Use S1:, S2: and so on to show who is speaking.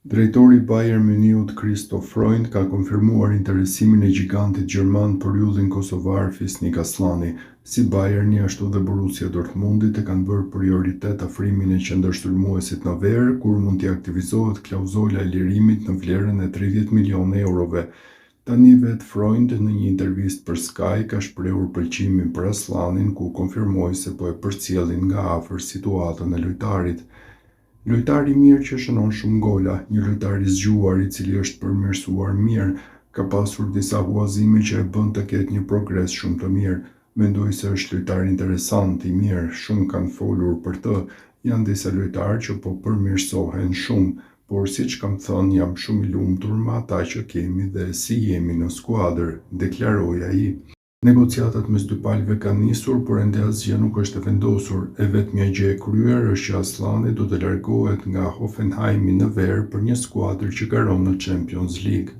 S1: Drejtori i Bayern Munichut Christoph Freund ka konfirmuar interesimin e gigantit gjerman për yllit kosovar Fisnik Aslani, si Bayerni ashtu dhe Borussia Dortmundi e kanë bërë prioritet afrimin e qendërsulmuesit në ver, kur mund t'i aktivizohet klauzola e lirimit në vlerën e 30 milionë eurove. Tani vetë Freund në një intervistë për Sky ka shprehur pëlqimin për Aslanin, ku konfirmoi se po e përcjellin nga afër situatën e lojtarit. Lojtari i mirë që shënon shumë gola, një lojtar i zgjuar i cili është përmirësuar mirë, ka pasur disa huazime që e bën të ketë një progres shumë të mirë. Mendoj se është lojtar interesant i mirë, shumë kanë folur për të, janë disa lojtarë që po përmirësohen shumë, por siç kam thënë jam shumë i lumtur me ata që kemi dhe si jemi në skuadër, deklaroi ai. Negociatat mes dy palëve kanë nisur, por ende asgjë nuk është e vendosur, e vetmja gjë e kryer është që Aslani do të largohet nga Hoffenheimi në ver për një skuadër që garon në Champions League.